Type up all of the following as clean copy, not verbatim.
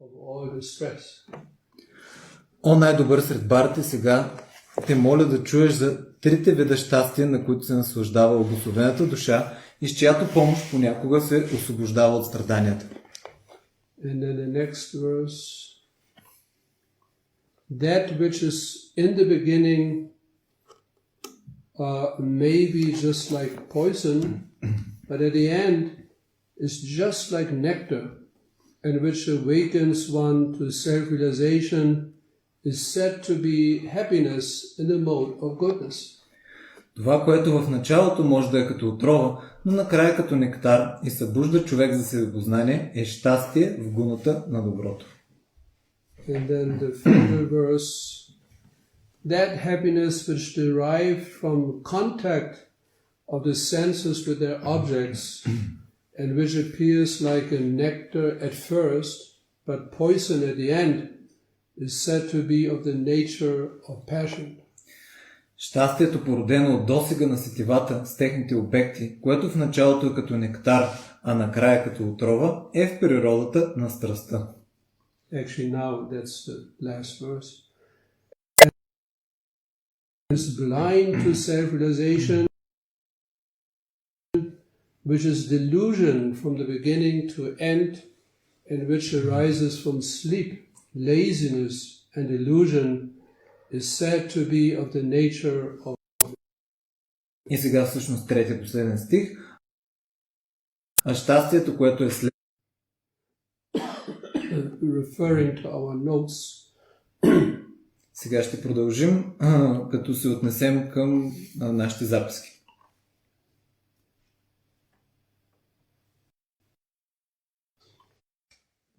of all distress. О, най-добър сред барите, сега те моля да чуеш за трите вида щастия, на които се наслаждава обособената душа и с чиято помощ понякога се освобождава от страданията. And then the next verse, that which is in the beginning may be just like poison, but at the end is just like nectar, and which awakens one to self-realization is said to be happiness in the mode of goodness. Това, което в началото може да е като отрова, но накрая като нектар и събужда човек за себепознание, е щастие в гуната на доброто. And then the final verse, that happiness which derived from contact of the senses with their objects and which appears like a nectar at first, but poison at the end, is said to be of the nature of passion. Щастието, породено от досега на сетивата с техните обекти, което в началото е като нектар, а накрая като отрова, е в природата на страстта. Actually now that's the last verse. Is blind to self-realization, which is delusion from the beginning to end, and which arises from sleep, laziness, and illusion, is said to be of the nature of... И сега всъщност третия последен стих. А щастието, което е след... Referring to our notes. Сега ще продължим, като се отнесем към нашите записки.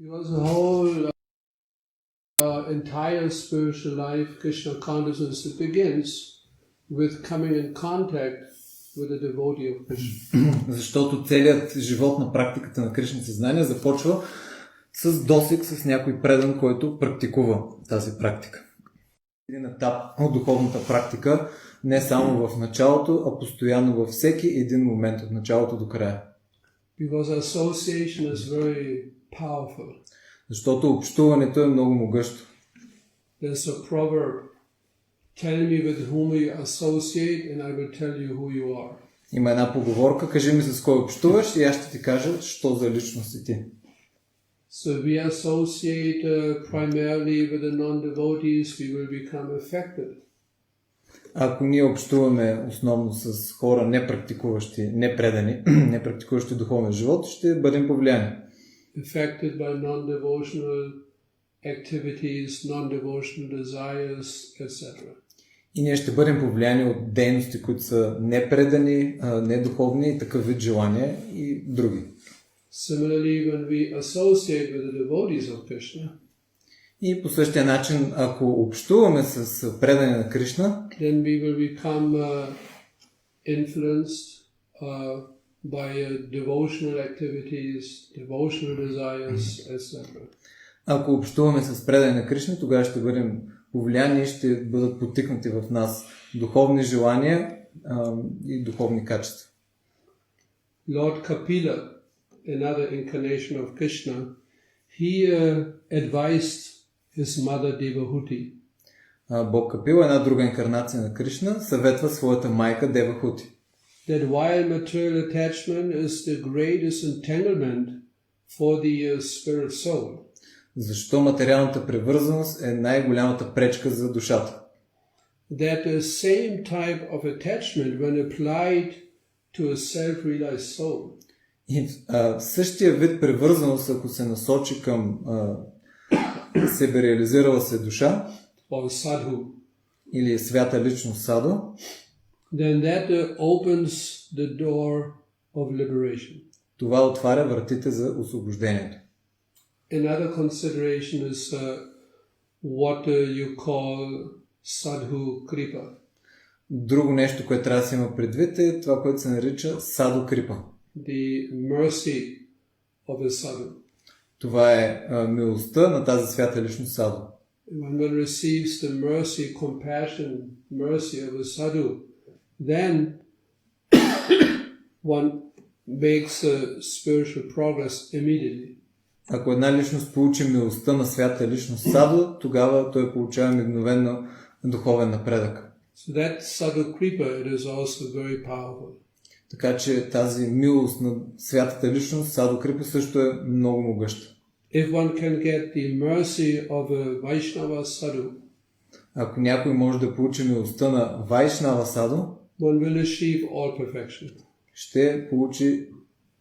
Because the whole entire spiritual life, Krishna consciousness, it begins with coming in contact with the devotee of Krishna. Защото целият живот на практиката на Кришна съзнание започва с досег с някой предан, който практикува тази практика. Един етап от духовната практика не само в началото, а постоянно във всеки един момент от началото до края. Because association is very powerful. Защото общуването е много могъщо. There's a proverb, tell me with whom you associate and I will tell you who you are. Има една поговорка, кажи ми с кой общуваш и аз ще ти кажа, що за личност си ти. So we associate primarily with the non-devotees, we will become affected. Ако ние общуваме основно с хора непрактикуващи, непредани, непрактикуващи духовен живот, ще бъдем повлияни. Affected by non-devotional activities, non-devotional desires, etc. И ние ще бъдем повлияни от дейности, които са непредани, недуховни и такъв вид желания и други. Similarly, when we associate with the devotees of Krishna, и по същия начин, ако общуваме с предане на Кришна, then we will become influenced by devotional activities, devotional desires, etc. Ако общуваме с предане на Кришна, тогава ще бъдем повлияни и ще бъдат потикнати в нас духовни желания и духовни качества. Lord Kapila, another incarnation of Krishna, he advised his mother Devahuti. Бог Капила, една друга инкарнация на Кришна, съветва своята майка Девахути. That while material attachment is the greatest entanglement for the spirit soul. Защо материалната привързаност е най-голямата пречка за душата? That the same type of attachment, when applied to a self-realized soul. И същия вид привързаност, ако се насочи към себереализирала се душа, or sadhu, или свята личност саду, then that opens the door of liberation. Това отваря вратите за освобождението. Another consideration is what you call sadhu kripa. Друго нещо, което трябва да се има предвид, е това, което се нарича саду крипа. The mercy of a sadhu. Това е милостта на тази свята личност саду. When one receives the mercy, compassion, mercy of a sadhu, then one makes a spiritual progress immediately. Ако една личност получи милостта на свята личност Саду, тогава той получава мигновено духовен напредък. So that Sadhu Kripa, it is also very powerful. Така че тази милост на святата личност, Саду Крипа, също е много могъща. If one can get the mercy of a Vaishnava Sadhu, ако някой може да получи милостта на Вайшнава Саду, one will achieve all perfection.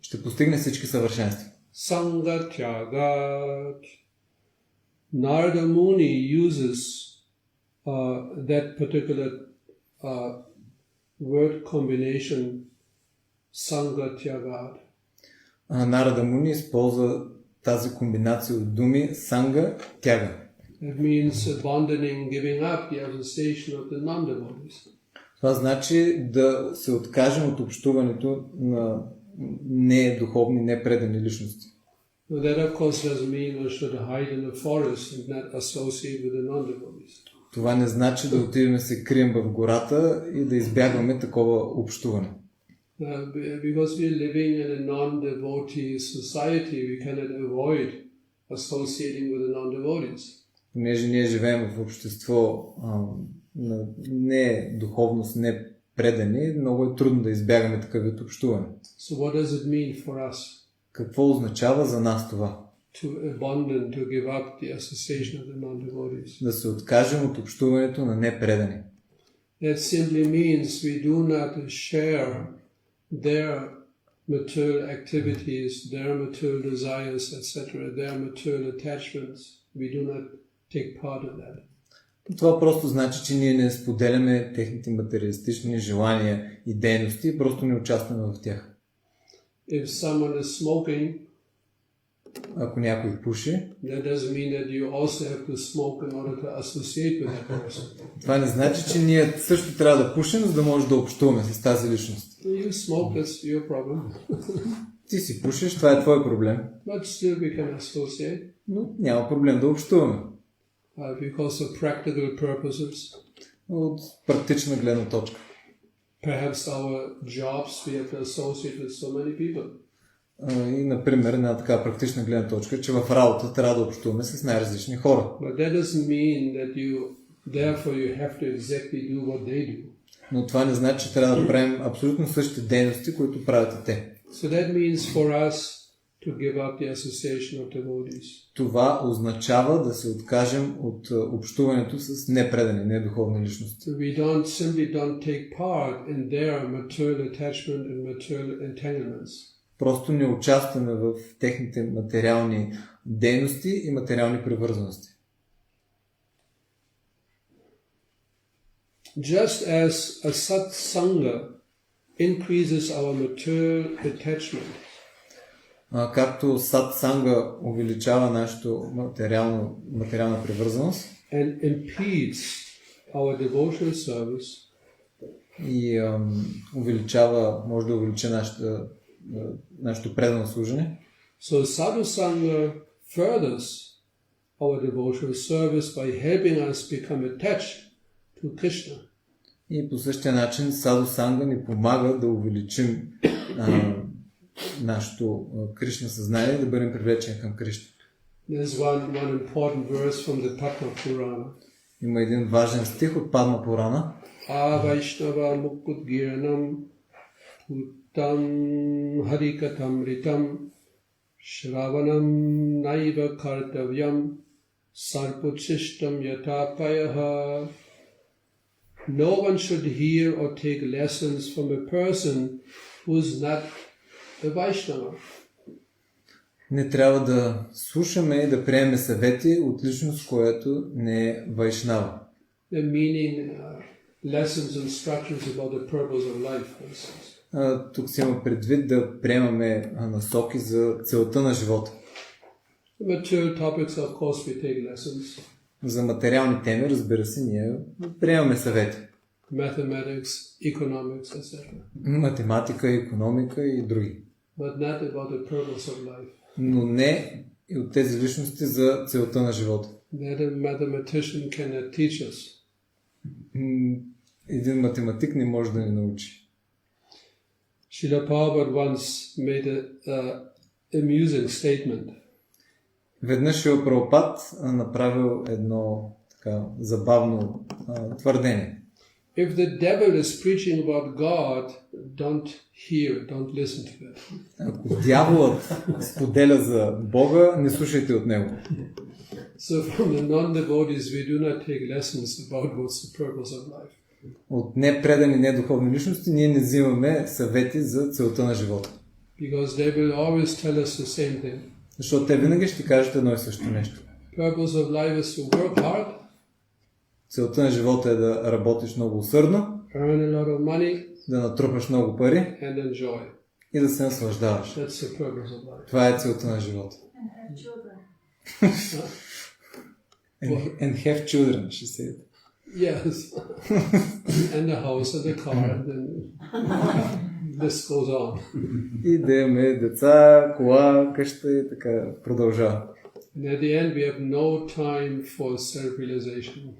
ще постигне всички съвършенства. Sangatyagat. Narada Muni uses that particular word combination, Sangatyagat. Нарада Муни използва тази комбинация от думи Санга Тяга. It means abandoning, giving up the association of the non-devotees. Това значи да се откажем от общуването на недуховни, непредани личности. That of course doesn't mean one should hide in the forest and not associate with the non-devotees. Това не значи да отидем се крием в гората и да избягваме такова общуване. Because we are living in a non-devotee society, we cannot avoid associating with the non-devotees. Понеже ние живеем в общество на не духовност, не предани, много е трудно да избягаме такъв вид общуване. So what does it mean for us? Какво означава за нас това? To abandon, to give up the association of the non-devotees. Да се откажем от общуването на непредани. That simply means we do not share their material activities, their material desires, etc., their material attachments. We do not take part in that. Това просто значи, че ние не споделяме техните материалистични желания и дейности, просто не участваме в тях. If someone is smoking, ако някой пуши, that doesn't mean that you also have to smoke in order to associate with that person. Това не значи, че ние също трябва да пушим, за да може да общуваме с тази личност. You smoke, that's your problem. Ти си пушиш, това е твой проблем. But still we can associate. Но няма проблем да общуваме. Because of practical purposes. От практична гледна точка. Perhaps our jobs we have to associate with so many people. И, например, една така практична гледна точка, че в работа трябва да общуваме с най-различни хора. But that doesn't mean that therefore you have to exactly do what they do. Но това не значи, че трябва да правим абсолютно същите дейности, които правят и те. So that means for us to give up the association of devotees. Това означава да се откажем от общуването с непредани, недуховни личности. So we simply don't take part in their material attachment and material entanglements. Просто не участваме в техните материални дейности и материални привързаности. Just as a satsanga increases our material attachment, както сатсанга увеличава нашата материална привързаност and impedes our devotional service, и може да увеличи нашето предано служене. So sadhu sangha furthers our devotional service by helping us become attached to Krishna. И по същия начин саду санга ни помага да увеличим нашето Кришна съзнание, да бъдем привлечени към Кришна. There's one important verse from the Padma Purana. Има един важен стих от Падма Пурана. Vaishnava mukudgiranam uttam harikatamritam shravanam naiva kartavyam sarpuchishtam yatapayaha. No one should hear or take lessons from a person who is not a Vaishnava. Не трябва да слушаме и да приемем съвети от личност, която не е вайшнава. The meaning, lessons, instructions about the purpose of life, for instance. Тук се има предвид да приемаме насоки за целта на живота. The material topics, of course, we take lessons. За материални теми, разбира се, ние приемаме съвети. Mathematics, economics, etc. Математика, икономика и други. But not about the purpose of life. Но не и от тези личности за целта на живота. That a mathematician cannot teach us. Един математик не може да ни научи. Srila Prabhupada once made an amusing statement. Веднъж Шрила Прабхупад направил едно така забавно твърдение. If the devil is preaching about God, don't hear, don't listen to it. Ако дяволът споделя за Бога, не слушайте от него. So from the non-devotees, we do not take lessons about what's the purpose of life. От непредани, недуховни личности ние не взимаме съвети за целта на живота. Because they will always tell us the same thing. Защото те винаги ще кажат едно и също нещо. Purpose of life is to work hard, Целта на живота е да работиш много усърдно, earn a lot of money, да натрупаш много пари and enjoy. и да се наслаждаваш. That's the purpose of life. Това е целта на живота. And have children, she said. Yes. And the house and the car, and then this goes on. И да имаме деца, кола, къща и така продължава. And at the end, we have no time for self-realization.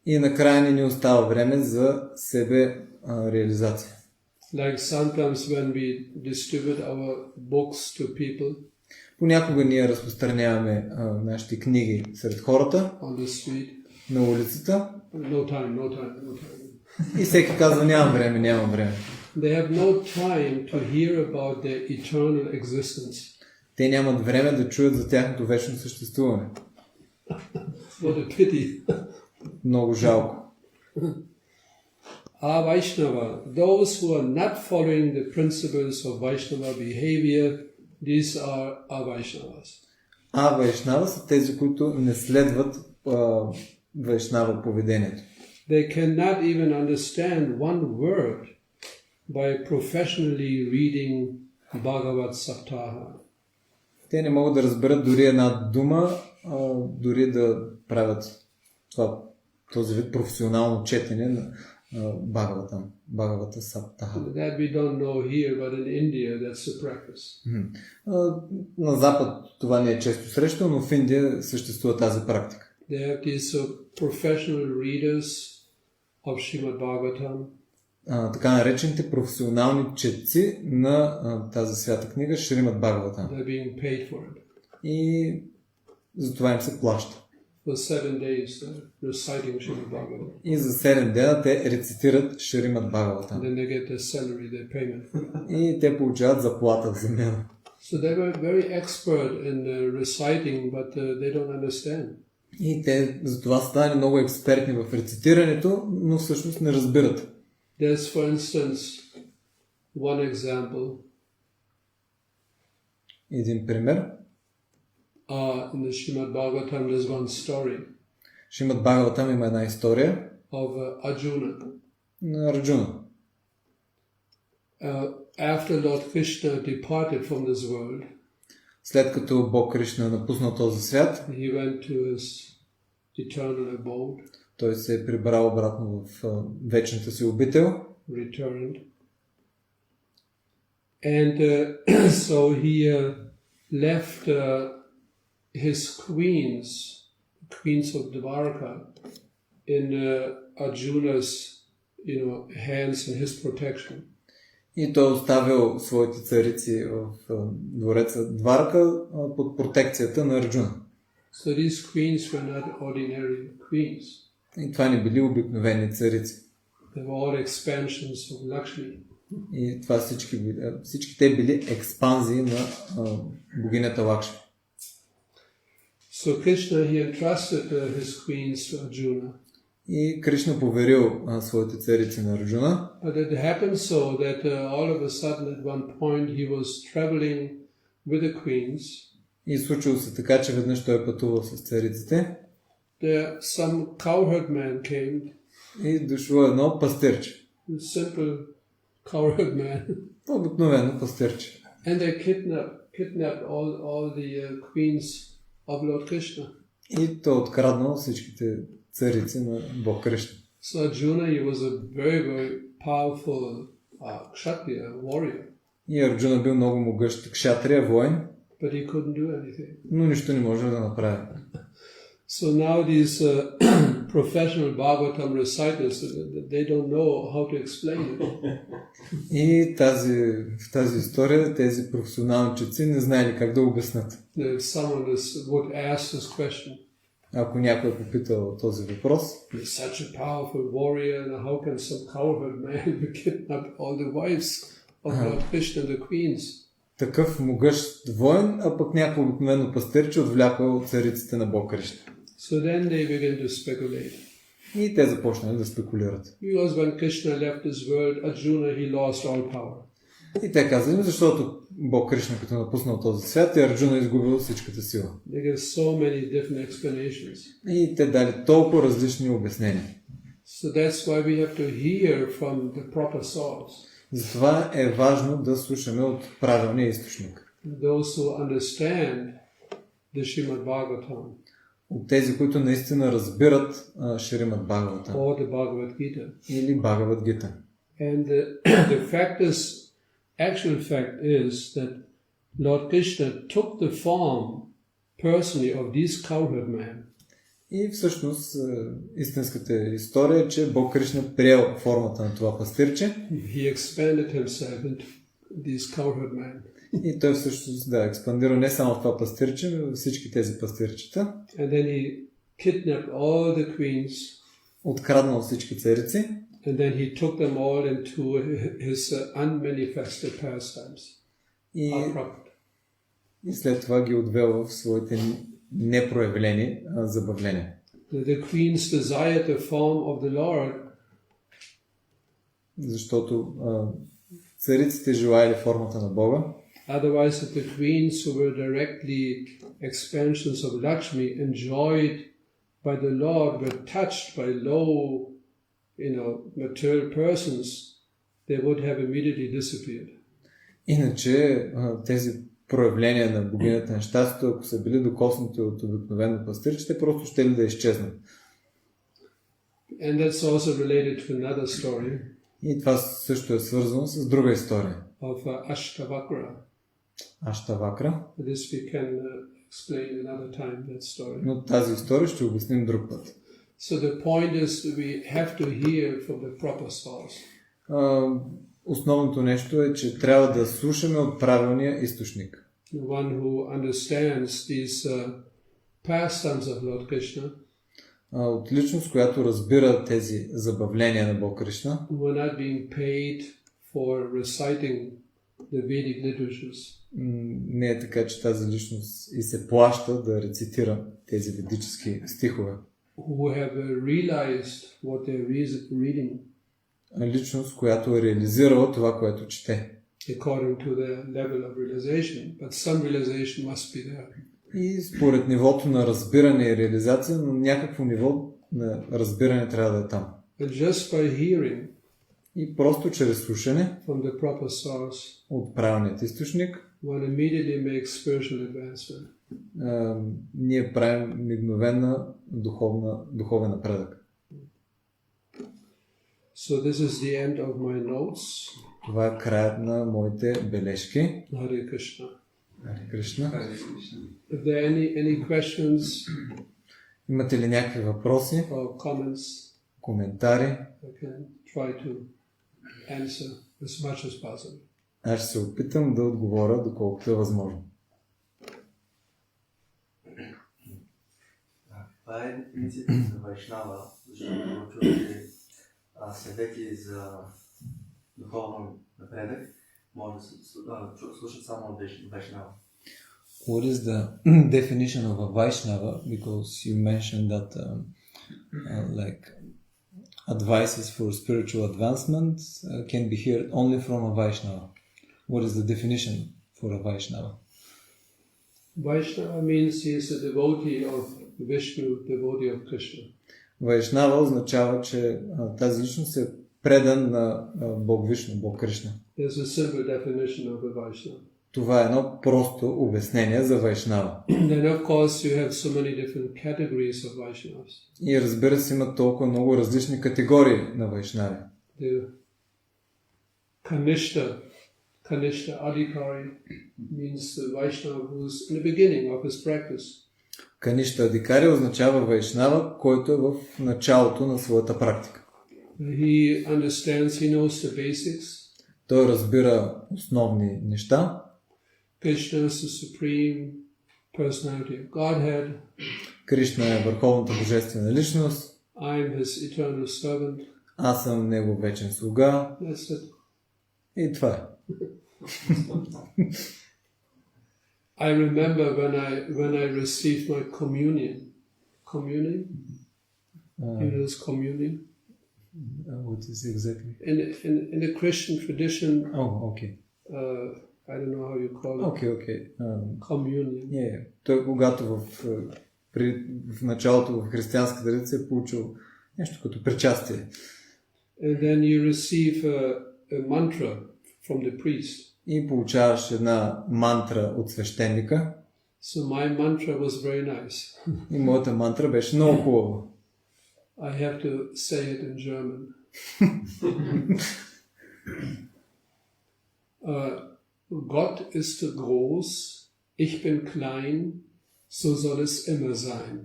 И накрая ни остава време за себе реализация. Like sometimes when we distribute our books to people Понякога ние разпространяваме нашите книги сред хората on the street, на улицата no time. и всеки казва нямам време. They have no time to hear about their eternal existence. Те нямат време да чуят за тяхното вечно съществуване. What a pity. Много жалко. Vaishnava, those who are not following the principles of Vaishnava behavior, these are Vaishnavas. Вайшнава са тези, които не следват Вайшнава поведението. They cannot even understand one word by professionally reading Bhagavad Saptaha. Те не могат да разберат дори една дума, дори да правят този вид професионално четене на Бхагавата Саптаха. That we don't know here, but in India that's the practice. На Запад това не е често срещано, но в Индия съществува тази практика. They have these professional readers of Srimad Bhagavatam. Така наречените професионални четци на тази свята книга Шримад Бхагаватам. They're being paid for it. И за това им се плаща. For 7 days, reciting Srimad Bhagavatam. И за 7 дена те рецитират Шримад Бхагаватам. Then they get their salary, their payment for it. И те получават заплата в замяна. So they were very expert in reciting, but they don't understand. И те за това станали много експертни в рецитирането, но всъщност не разбират. There's, for instance, one example. Един пример. In the Srimad Bhagavatam, there's one story. Шримад Бхагаватам има една история Of Arjuna. На Арджуна. After Lord Krishna departed from this world, след като Бог Кришна напуснал този свят, he went to his eternal abode. Той се е прибрал обратно в вечната си обител. Returned. And so he left his queens of Dvarka in Arjuna's, hands and his protection. И той оставил своите царици в двореца Дварка под протекцията на Арджуна. So these queens were not ordinary queens. И това не били обикновени царици. They were all expansions of Lakshmi. И това всички те били експанзии на богинята Лакшми. So Krishna, he entrusted his queens to Arjuna. И Кришна поверил своите царици на Арджуна. But it happened so that all of a sudden at one point he was traveling with the queens. И случило се така, че веднъж той пътувал с цариците. There some cowherd man came. И дошло едно пастирче. Simple cowherd man. Обикновено пастирче. And they kidnapped all the queens of Lord Krishna. И той откраднал всичките царици на Бог Кришна. So Arjuna, he was a very, very powerful kshatriya, warrior. И Арджуна бил много могъщ кшатрия, воин. But he couldn't do anything. Но нищо не може да направи. So now these professional Bhagavatam reciters, they don't know how to explain it. И в тази история тези професионални четци не знаели как да обяснат. If someone would ask this question, ако някой е попитал този въпрос, he's such a powerful warrior, and how can some cowherd man kidnap all the wives of Lord Krishna, the queens? Такъв могъщ воин, а пък някой обикновено пастирче отвлякал цариците на Бог Кришна. So then they begin to speculate. И те започнали да спекулират. Because when Krishna left this world, Arjuna, he lost all power. И те казали, защото Бог Кришна като напуснал този свят и Арджуна изгубил всичката сила. They give so many different explanations. И те дали толкова различни обяснения. So that's why we have to hear from the proper source. Затова е важно да слушаме от правилния източник. Those who understand the Srimad Bhagavatam. От тези, които наистина разбират Шримад Бхагаватам. Or the Bhagavad Gita. Или Бхагават Гита. And the actual fact is that Lord Krishna took the form personally of these cowherd men. И всъщност истинската история е, че Бог Кришна приел формата на това пастирче. He expanded himself into these cowherd men. И той всъщност експандира не само това пастирче, но всички тези пастирчета. And then he kidnapped all the queens. Откраднал всички царици. And then he took them all into his unmanifested pastimes. И след това ги отвел в своите непроявлени забавления. The queens desired the form of the Lord. Защото цариците желаели формата на Бога. Otherwise, if the queens who were directly expansions of Lakshmi enjoyed by the Lord were touched by low, material persons, they would have immediately disappeared. Иначе тези проявления на богинята на щастието, ако са били докоснати от обикновено пастирче, те просто ще ли да изчезнат. And that's also related to another story. И това също е свързано с друга история. Of Ashtavakra. Аштавакра. This we can explain another time, that story. Но тази история ще обясним друг път. So the point is we have to hear from the proper source. Основното нещо е, че трябва да слушаме от правилния източник. The one who understands these pastimes of Lord Krishna. От личност, която разбира тези забавления на Бог Кришна. Who are not being paid for reciting the Vedic literatures. Не е така, че тази личност и се плаща да рецитира тези ведически стихове. Who have realized what they're reading. Личност, която е реализирала това, което чете. According to their level of realization, but some realization must be there. И според нивото на разбиране и реализация, но някакво ниво на разбиране трябва да е там. And just by hearing, и просто чрез слушане from the proper source, от правилният източник, one immediately makes spiritual advancement. Ние правим мигновена духовен напредък. So this is the end of my notes. Това е краят на моите бележки. Hare Krishna. Hare Krishna. If there are any questions, имате ли някакви въпроси? Or comments? Коментари? I can try to answer as much as possible. Аз ще се опитам да отговоря доколкото е възможно. Това е принципът на Вайшнава, защото чувате съвети за духовно напредък, може да слушат само от Вайшнава. What is the definition of a Vaishnava? Because you mentioned that like advices for spiritual advancement can be heard only from a Vaishnava. What is the definition for a Vaishnava? Vaishnava means he is a devotee of Vishnu, devotee of Krishna. Vaishnava означава, че тази личност е предан на Бог Вишну, Бог Кришна. There's a simple definition of a Vaishnava. Това е едно просто обяснение за Вайшнава. Then of course you have so many different categories of Vaishnavas. И разбира се, има толкова много различни категории на Вайшнави. The Kanishta Adhikari means the Vaishnava who is in the beginning of his practice. Каништа Адикари означава вайшнава, който е в началото на своята практика. He understands, he knows the basics. Той разбира основни неща. Krishna is the supreme personality of Godhead. Кришна е върховната божествена личност. I am his eternal servant. Аз съм негов вечен слуга. That's it. И това е. I remember when I received my communion. Communion? You know this communion? What is exactly? In the Christian tradition, Oh, okay. I don't know how you call it. Okay. Communion. Yeah. Той когато в началото в християнска традиция е получил нещо като причастие. And then you receive a mantra from the priest. И получаваш една мантра от свещеника. So my mantra was very nice. И моята мантра беше много хубава. I have to say it in German. Gott ist groß, ich bin klein, so soll es immer sein.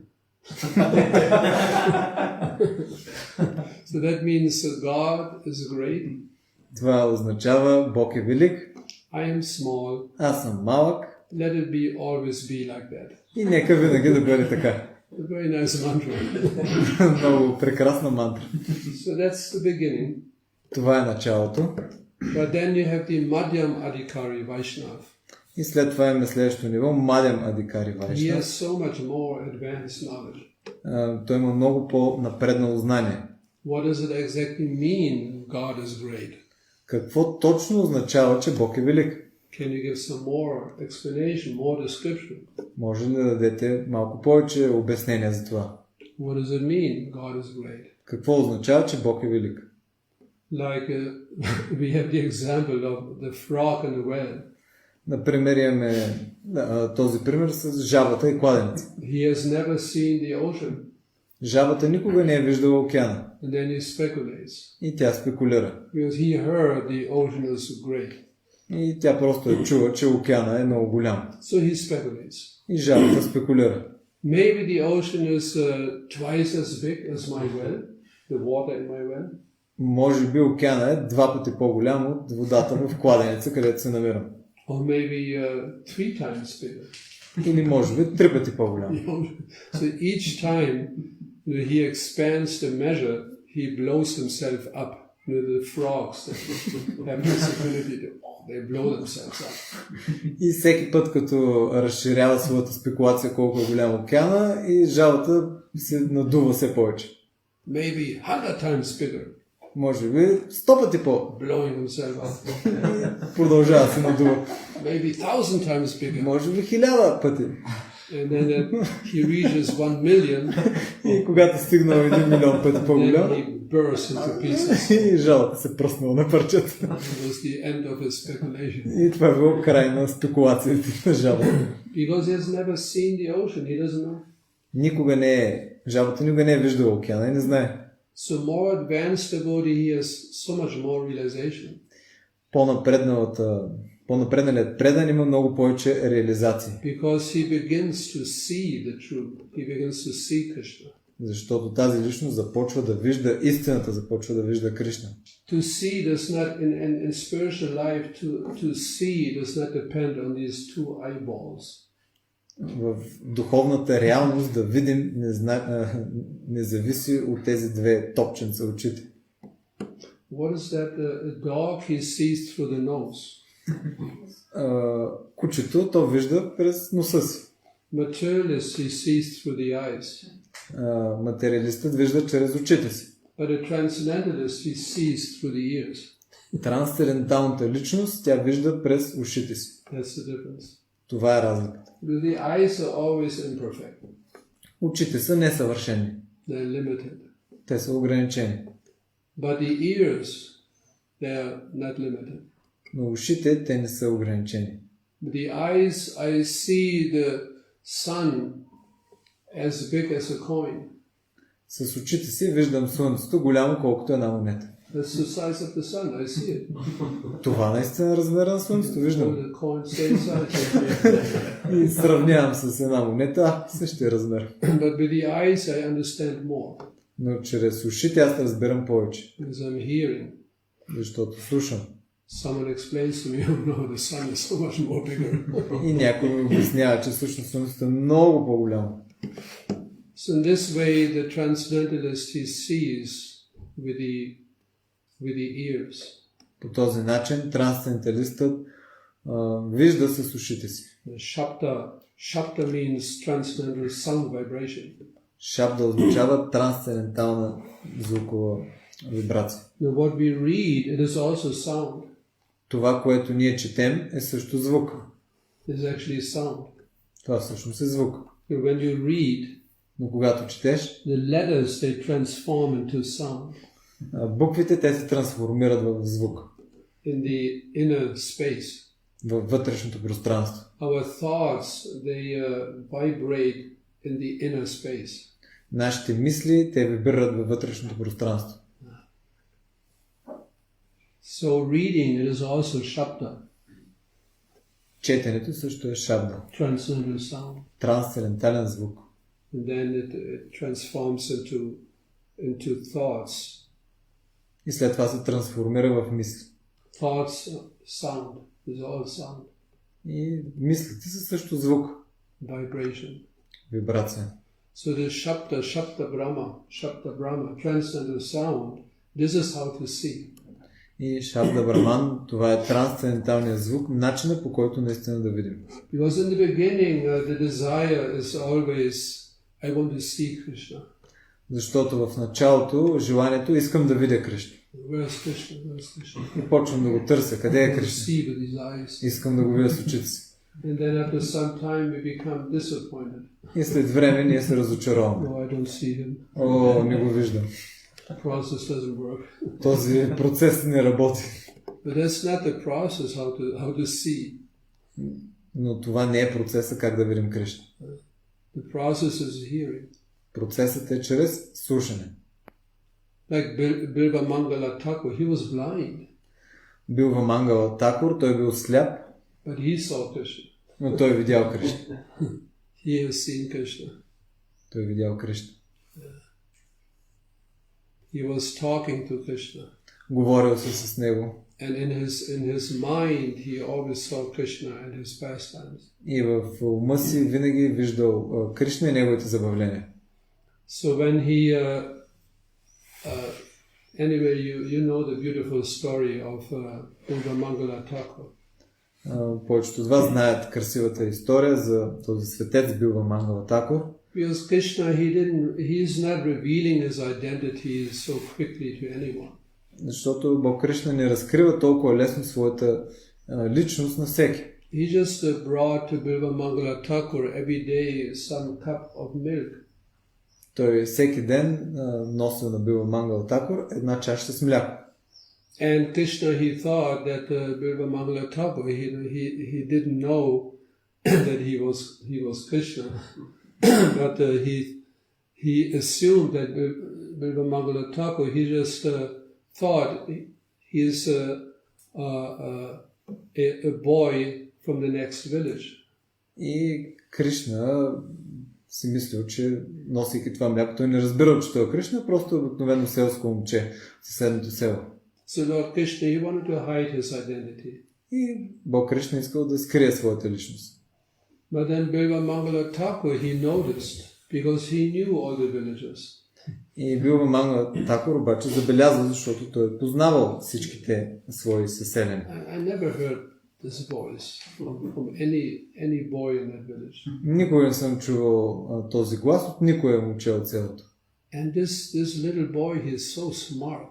So that means that God is great. Това означава Бог е велик. I am small. Аз съм малък. Let it be always be like that. И нека винаги да бъде така. A very nice mantra. Много прекрасна мантра. So that's the beginning. Това е началото. But then you have the Madhyam Adhikari Vaishnav. И след това имаме следващото ниво, Мадям Адикари He Вайшнав. has so much more advanced knowledge. Той има много по-напреднало знание. What does it exactly mean God is great? Какво точно означава, че Бог е велик? Can you give some more explanation, more description? Може ли да дадете малко повече обяснение за това? What does it mean God is great? Какво означава, че Бог е велик? Like we have the example of the frog in the well. Например, имаме този пример с жабата и кладенеца. He has never seen the ocean. Жабата никога не е виждала океана. And then he speculates. И тя спекулира. Because he heard the ocean is great. И тя просто е чула, че океана е много голям. So he speculates. И жабата спекулира. Maybe the ocean is twice as big as my well, the water in my well. Може би океана е 2 пъти по-голям от водата в кладенеца, където се намирам. Or maybe 3 times bigger. Или може би 3 пъти по-голям. So each time he expands the measure, he blows himself up. The frogs that have this ability to they blow themselves up. И всеки път, като разширява своята спекулация колко е голям океана, и жабата се надува все повече. Maybe 100 times bigger. Може би 100 пъти по. Blowing himself up. И продължава се надува. Maybe 1000 times bigger. Може би 1000 пъти. And then he reaches 1 million. И когато стигнал 1 милион пъти по-голям, Then he bursts into pieces. и жабата се пръснала на парчета. It was the end of his speculation. И това е било край на спекулациите на жабата. Because he has never seen the ocean, he doesn't know. Жабата никога не е виждала океана и не знае. So more advanced devotee, he has so much more realization. По-напредналият предан има много повече реализации. Because he begins to see the truth. He begins to see Krishna. Защото тази личност започва да вижда истината, започва да вижда Кришна. To see does not, in spiritual life, to see does not depend on these two eyeballs. В духовната реалност да видим не зависи от тези две топченца очите. What is that? A dog, he sees through the nose. Кучето то вижда през носа си. Materialist, he sees through the eyes. Материалистът вижда чрез очите си. But a transcendentalist, he sees through the ears. Трансценденталната личност тя вижда през ушите си. That's the difference. Това е разликата. The eyes are always imperfect. Очите са несъвършени. They're limited. Те са ограничени. But the ears, they're not limited. Но ушите те не са ограничени. The eyes, I see the sun as big as a coin. С очите си виждам слънцето голямо колкото една монета. That's the size of the sun. I see it. Това наистина е размера на Слънцето, виждам. The coin same size. И сравнявам с една монета, същия размер. But with the eyes, I understand more Но чрез ушите аз разбирам повече, because I'm hearing. защото слушам. Someone explains to me, oh no, the sun is so much more bigger. И някой ми обяснява, че всъщност Слънцето е много по-голямо. So in this way, the transcendentalist, he sees with the ears. По този начин трансценденталистът вижда с ушите си. Shabda means transcendental sound vibration. Шабда означава трансцендентална звукова вибрация. Now what we read, it is also sound. Това, което ние четем, е също звук. It is actually sound. Това всъщност е звук. So when you read, Но когато четеш, the letters, they transform into sound буквите те се трансформират в звук. in the inner space. Във вътрешното пространство. Our thoughts, they vibrate in the inner space. Нашите мисли, те вибрират във вътрешното пространство. So reading, it is also shabda, Четенето също е шабда. transcendental sound. Трансцендентален звук. And then it transforms into thoughts. И след това се трансформира в мисли. Thoughts, sound, is all sound, И мислите са също звук. vibration. Вибрация. So the Shabda Brahma, transcendental sound, this is how to see. И Шабда Браман, това е трансценденталният звук, начинът по който наистина да видим. Because in the beginning, the desire is always, I want to see Krishna. Защото в началото желанието искам да видя Кришна. Where is Krishna? Where is Krishna? И почвам да го търся. Къде е I want to Кришна? see with his eyes. Искам да го видя с очите си. And then after some time, we become disappointed. И след време ние се разочароваме. Oh, I don't see him. О, не го виждам. The process doesn't work. Този процес не работи. But that's not the process how to see. Но това не е процесът как да видим Кришна. The process is hearing. Процесът е чрез слушане. Like Bilba Mangala Thakur, he was blind, Билва Мангала Такур, той бил сляп, but he saw Krishna. но той видял Кришна. He has seen Krishna. Той видял Кришна. He was talking to Krishna. Говорил се с него. And in his mind, he always saw Krishna and his pastimes. И в ума си винаги виждал Кришна и неговите забавления. So when he, anyway, you know the beautiful story of Bilba Mangala Thakur. Повечето от вас знаят красивата история за този светец Билва Мангала Такур. Because Krishna, he's not revealing his identity so quickly to anyone. Защото Бог Кришна не разкрива толкова лесно своята личност на всеки. He just brought to Bilva Mangala Thakur every day some cup of milk. Той всеки ден носил на Билва Мангала Такур една чаша с мляко. And Krishna, he thought that Bilva Mangala Thakur, he didn't know that he was Krishna, but he assumed that Bilva Mangala Thakur, he just thought he's a boy from the next village. И Кришна си мислил, че носейки това мляко, той не разбирал, че той е Кришна, просто обикновено селско момче в съседното село. So Lord Krishna, he wanted to hide his identity. И Бог Кришна искал да скрие своята личност. But then Bilva Mangala Thakur, he noticed, because he knew all the villages. И Билва Мангала Такур обаче забелязал, защото той е познавал всичките свои съселени. I never heard this voice from any boy in that village. Никога не съм чувал този глас от никое момче от селото. And this little boy, he is so smart.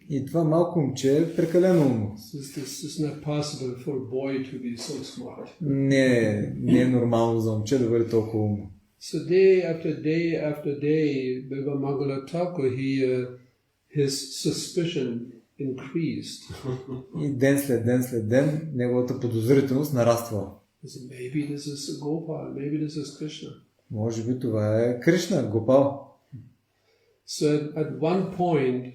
И това малко момче е прекалено умно. This is not possible for a boy to be so smart. Не е нормално за момче да бъде толкова умно. So day after day, Bilva Mangala Thakur, his suspicion increased. И ден след ден неговата подозрителност нараствала. Maybe this is Gopal, maybe this is Krishna. Може би това е Кришна, Гопал. So at one point,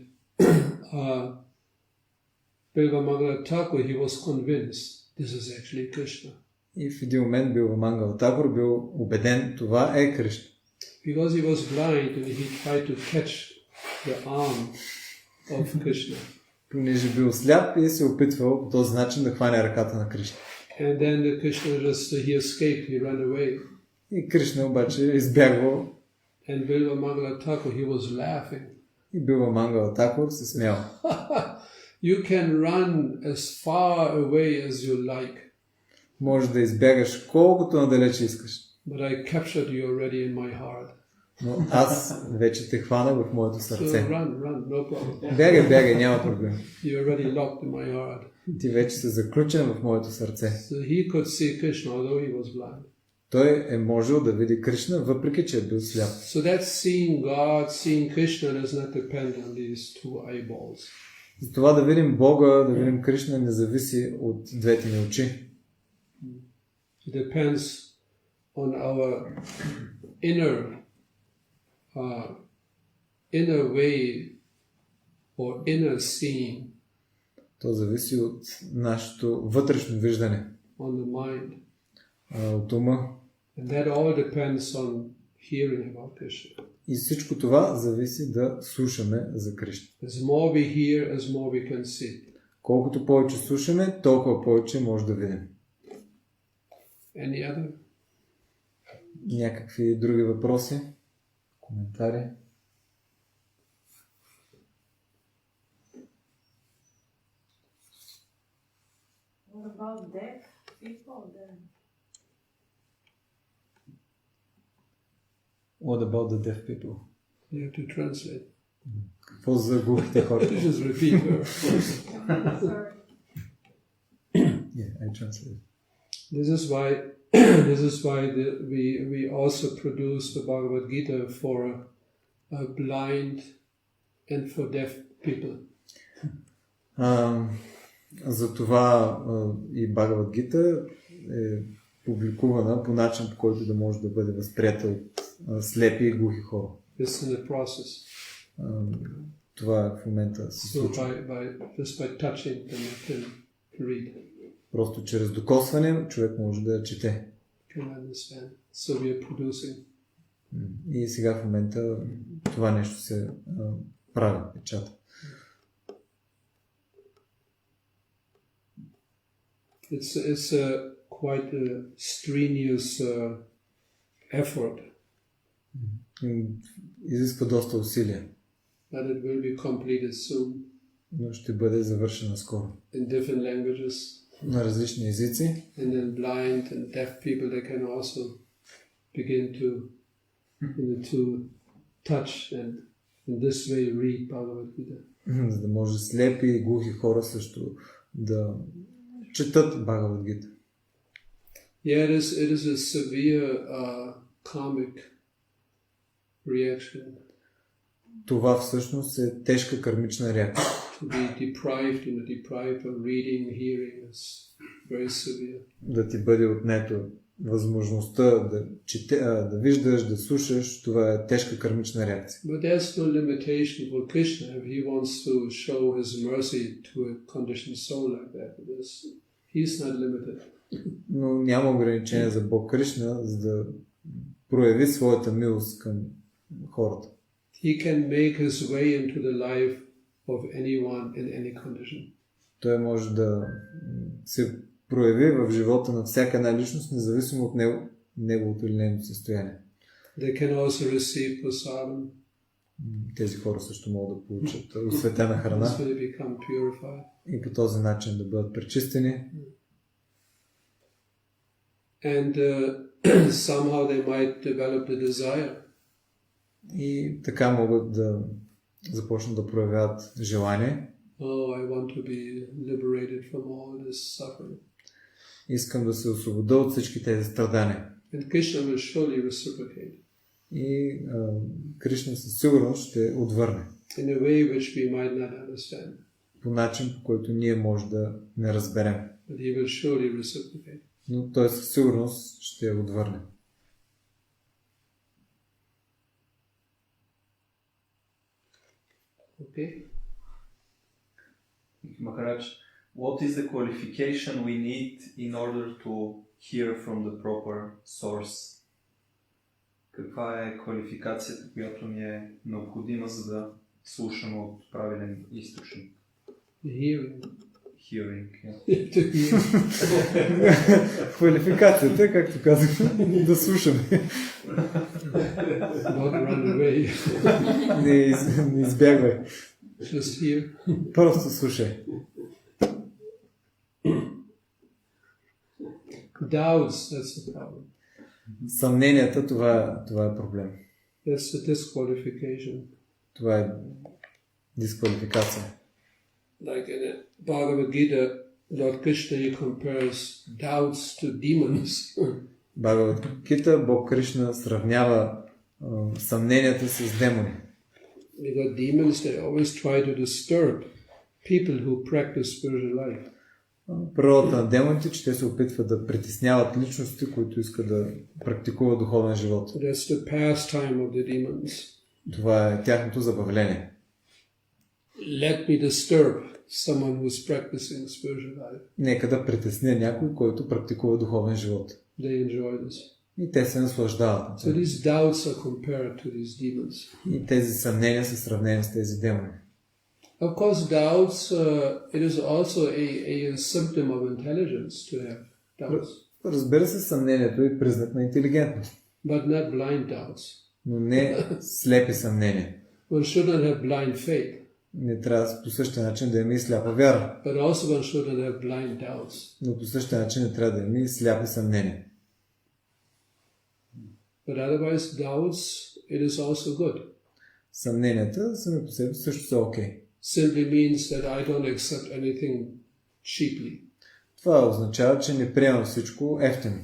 Bilvamangala Thakur, he was convinced this is actually Krishna. И в един момент Билвамангала Такур бил убеден, това е Кришна. Because he was blind and he tried to catch the arm of Krishna. Понеже бил сляп и се опитвал по този начин да хване ръката на Кришна. And then the Krishna he escaped, he ran away. И Кришна обаче избягвал. And Bilvamangala Thakur, he was laughing. И Билвамангала Такур се смял. You can run as far away as you like. Може да избягаш колкото надалече искаш. But I captured you already in my heart. Но аз вече те хванах в моето So сърце. run, no problem. Бягай, няма проблем. You're already locked in my heart. Ти вече си заключен в моето сърце. So he could see Krishna although he was blind. Той е можел да види Кришна, въпреки че е бил сляп. So that seeing God, seeing Krishna does not depend on these two eyeballs. За това да видим Бога, да видим Кришна не зависи от двете ни очи. It depends on our inner way or inner seeing. То зависи от нашето вътрешно виждане, On the mind. от ума. And that all depends on hearing about Krishna. И всичко това зависи да слушаме за Кришна. As more we hear, as more we can see. Колкото повече слушаме, толкова повече може да видим. Any other? Някакви други въпроси? Коментари? What about deaf people then? What about the deaf people? You have to translate. Какво за глухите хора? Just repeat her. Sorry. Yeah, I translate. This is why we also produce the Bhagavad Gita for blind and for deaf people. Затова и Бхагавад Гита е публикувана по начин, по който да може да бъде възприята от слепи и глухи хора. It's in the process. Това в момента се случва. Just by touching them, you can read. Просто чрез докосване човек може да чете. Can understand. So we are producing. И сега в момента това нещо се прави, печата. It's quite a strenuous effort. Изисква доста усилия. But it will be completed soon. Но ще бъде завършена скоро. In different languages. На различни езици. And then blind and deaf people, they can also begin to touch and in this way read Bhagavad Gita. За да може слепи и глухи хора също да четат Бхагавад Гита. Yeah, it is a severe karmic reaction. Това всъщност е тежка кармична реакция. To be deprived of reading, hearing is very severe. Да ти бъде отнето възможността да чете, да виждаш, да слушаш, това е тежка кармична реакция. But there's no limitation for Krishna if he wants to show his mercy to a conditioned soul like that. He's not limited. Но няма ограничение за Бог Кришна, за да прояви своята милост към хората. He can make his way into the life of anyone in any condition. Той може да се прояви в живота на всяка една личност, независимо от неговото или нейното състояние. They can also receive prasadam. Тези хора също могат да получат осветена храна и по този начин да бъдат пречистени. And somehow they might develop the desire. И така могат да започнат да проявяват желание. Oh, I want to be liberated from all this suffering. Искам да се освобода от всички тези страдания. And Krishna will surely reciprocate. И Кришна със сигурност ще отвърне. In a way which we might not understand. По начин, по който ние може да не разберем. But he will surely reciprocate. Но той със сигурност ще отвърне. Okay. Maharaj, What is the qualification we need in order to hear from the proper source? Каква е квалификацията, която ни е необходима, за да слушаме от правилен източник? Hearing. Hearing, Квалификацията е, както казах, да слушаме. Not run away. Не избягвай. Just hear. Просто слушай. Doubts, that's the problem. Съмненията, това е проблем. That's the disqualification. Това е дисквалификация. Like in the Bhagavad Gita, Lord Krishna, he compares doubts to demons. Бхагавад Гита, Бог Кришна сравнява съмненията с демони. Because demons, they always try to disturb people who practice spiritual life. Природата на демоните, че те се опитват да притесняват личности, които искат да практикуват духовен живот. That's the pastime of the demons. Това е тяхното забавление. Let me disturb someone who's practicing spiritual life. Нека да притесня някой, който практикува духовен живот. They enjoy this. И те се наслаждават. So these doubts are compared to these demons. И тези съмнения са сравнени с тези демони. Of course, doubts, it is also a symptom of intelligence to have doubts. Разбира се, съмнението е признак на интелигентност. But not blind doubts. Но не слепи съмнения. One should not have blind faith. Не трябва по същия начин да има и сляпа вяра. But also one should not have blind doubts. Но по същия начин не трябва да има и сляпи съмнения. But otherwise, doubts, it is also good. Съмненията сами по себе също са окей. Simply means that I don't accept anything cheaply. Това означава, че не приемам всичко ефтино.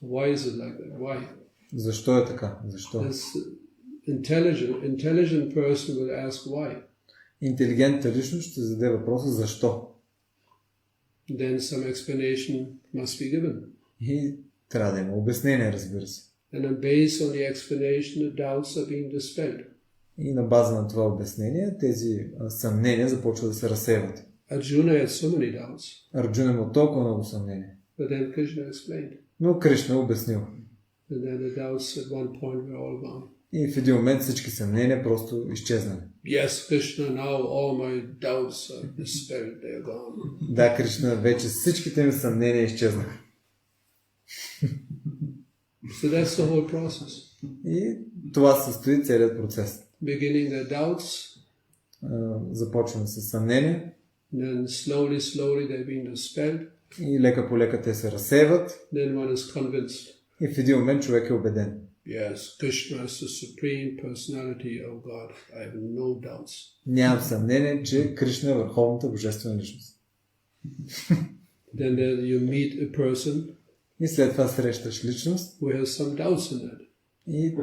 Why is it like that? Why? Защо е така? Защо? This intelligent person will ask why. Интелигентната личност ще зададе въпроса защо. Then some explanation must be given. И трябва да има обяснение, разбира се. And then based on the explanation, the doubts are being dispelled. И на база на това обяснение, тези съмнения започват да се разсейват. Arjuna had so many doubts. Арджуна има толкова много съмнения. But then Krishna explained. Но Кришна обяснил. And then the doubts at one point were all gone. И в един момент всички съмнения просто изчезнали. Yes, Krishna, now all my doubts are dispelled, they are gone. Да, Кришна, вече всичките ми съмнения изчезнаха. So that's the whole process. И това състои целият процес. Beginning the doubts, Започваме с съмнения then slowly they're being dispelled. и лека по лека те се разсейват Then one is convinced. и в един момент човек е убеден. Yes, Krishna is the supreme personality of God. I have no doubts. Нямам съмнение, че Кришна е върховната божествена личност. Then you meet a person И след това срещаш личност who has some doubts in that. и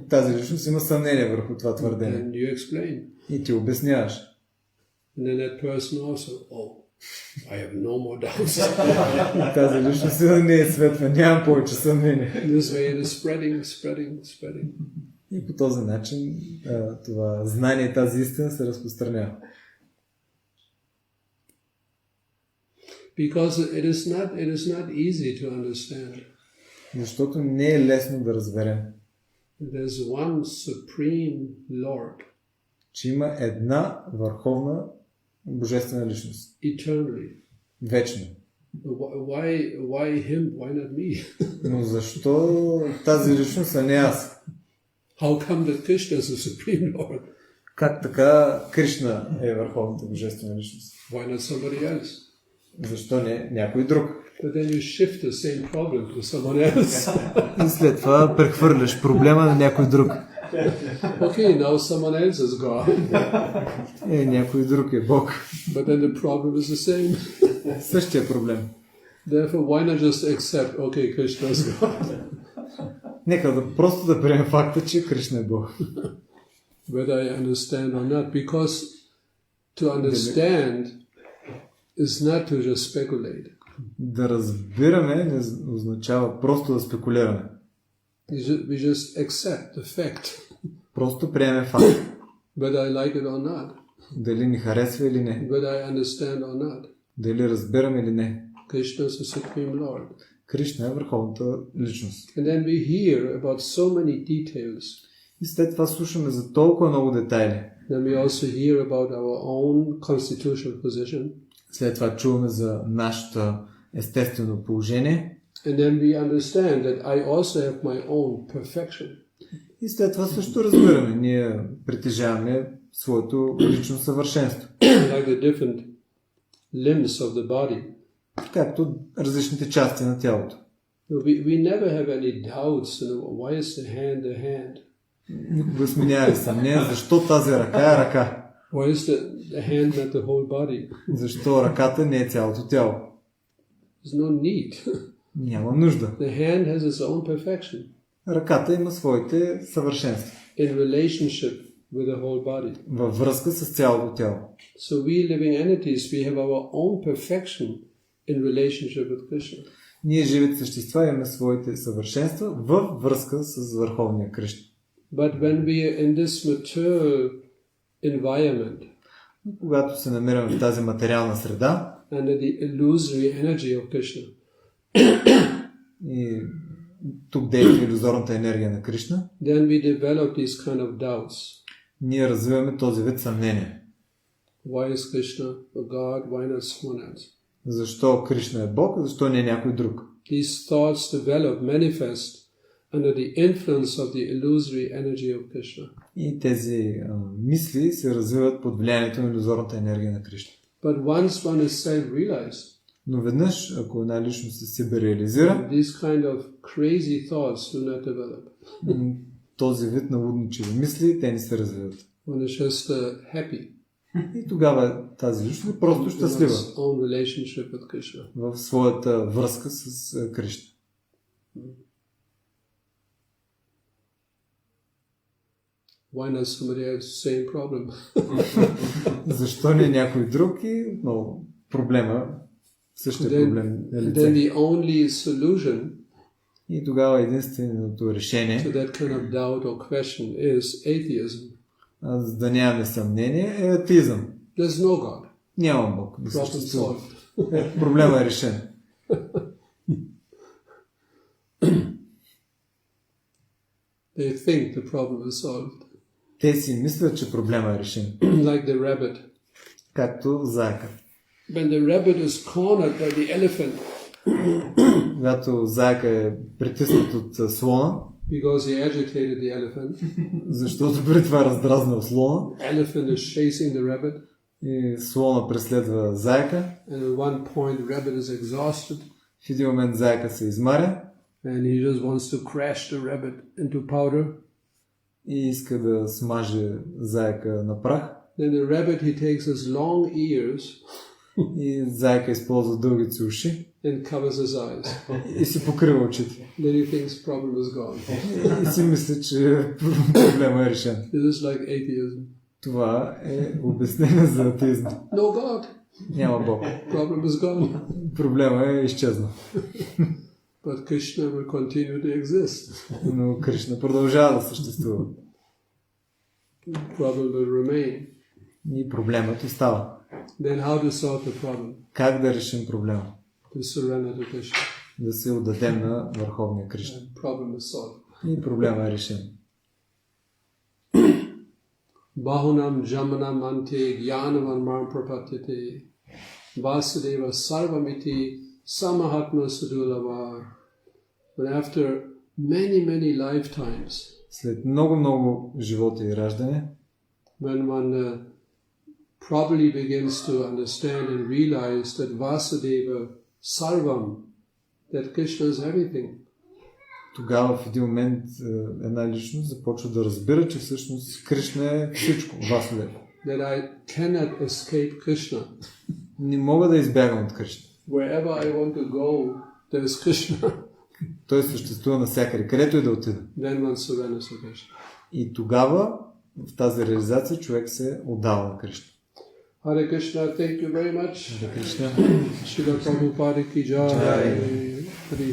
тази личност има съмнение върху това твърдение. Then you explain. И ти обясняваш. And then that person also, I have no more doubts. И тази личност не е светла, нямам повече съмнение. This way it is spreading. И по този начин това знание и тази истина се разпространява. Because it is not easy to understand. Защото не е лесно да разберем, There's one supreme Lord. че има една върховна божествена личност. Eternally. Вечно. Why him? Why not me? Но защо тази личност, а не аз? How come that Krishna is the supreme Lord? Как така Кришна е върховната божествена личност? Why not somebody else? Защо не някой друг? But then you shift the same problem to someone else. И след това прехвърляш проблема на някой друг. Okay, now someone else is God. Някой друг е Бог. But then the problem is the same. Същия проблем. Therefore, why not just accept, okay, Krishna is God? Нека просто да приемем факта, че Кришна е Бог. Whether I understand or not. Because to understand is not to just speculate. Да разбираме не означава просто да спекулираме. We just accept the fact. Просто приемем факт. Whether I like it or not. Дали ни харесва или не. Whether I understand or not. Дали разбираме или не. Krishna is the Supreme Lord. Кришна е върховната личност. And then we hear about so many details. И след това слушаме за толкова много детайли. Then we also hear about our own constitutional position. След това чуваме за нашето естествено положение. And then we understand that I also have my own perfection. И след това също разбираме. Ние притежаваме своето лично съвършенство. Like the different limbs of the body. Както различните части на тялото. We never have any doubts, why is the hand? Никога сме нямали съмнение, защо тази ръка е ръка. Why is the hand not the whole body? Защо ръката не е цялото тяло. There's no need. Няма нужда. The hand has its own perfection. Ръката има своите съвършенства. In relationship with the whole body. Във връзка с цялото тяло. So we living entities, we have our own perfection in relationship with Krishna. Ние живите същества имаме своите съвършенства във връзка с Върховния Кришна. But when we are in this material environment, Когато се намираме в тази материална среда under the illusory energy of Krishna, и тук действа илюзорната енергия на Кришна, then we develop these kind of doubts. ние развиваме този вид съмнение. Why is Krishna a God? Why not someone else? Защо Кришна е Бог, защо не е някой друг? These thoughts develop, manifest under the influence of the illusory energy of Krishna. И тези мисли се развиват под влиянието на илюзорната енергия на Кришна. But once one is self-realized, Но веднъж, ако една личност се себе реализира, these kind of crazy thoughts do not develop. този вид на лудничеви мисли, те не се развиват. One is just happy И тогава тази личност е просто in щастлива one's own relationship with Krishna. в своята връзка с Кришна. Why not somebody else? Same problem. Защо не някой друг и много проблема, същия проблем е Then лице. the only solution И тогава единственото решение, to that kind of doubt or question is atheism. за да нямаме съмнение, е атеизъм. There's no God. Няма Бог. Не Problem съществува. solved. Проблема е решен. They think the problem is solved. Те си мислят, че проблема е решен. Like the rabbit. Както заека. When the rabbit is cornered by the elephant Когато заека е притиснат от слона, because he agitated the elephant, защото преди това раздразнал слона, the elephant is chasing the rabbit, и слона преследва заека. and at one point the rabbit is exhausted, В един момент заека се измаря and he just wants to crash the rabbit into powder. и иска да смаже заека на прах. Then the rabbit, he takes his long ears И заека използва дългите си уши and covers his eyes. и си покрива очите. Then he thinks problem is gone. И си мисли, че проблема е решен. This is like atheism. Това е обяснение за атеизма. No God. Няма Бог. Problem is gone. Проблема е изчезнал. But Krishna will continue to exist. Но Кришна продължава да съществува. Problem will remain. И проблемът остава. Then how to solve the problem? Как да решим проблема? To surrender to Krishna. Да се отдадем на Върховния Кришна. And problem is solved. И проблема е решен. Bahunam jamanam ante gyanavan mam prapatyate Vasudeva sarvamiti samahatma sudulava. But after many lifetimes, След много живота и раждане, when one properly begins to understand and realize that Vasudeva sarvam, that Krishna is everything, тогава в един момент една личност започва да разбира, че всъщност Кришна е всичко, Васудева. that I cannot escape Krishna. Не мога да избягам от Кришна. Wherever I want to go, there is Krishna. Той съществува навсякъде, където и да отида. Then one surrenders to Krishna. И тогава в тази реализация човек се отдава на Кришна. Hare Krishna, thank you very much. Кришна. Srila Prabhupada ki jai. Hari Hari.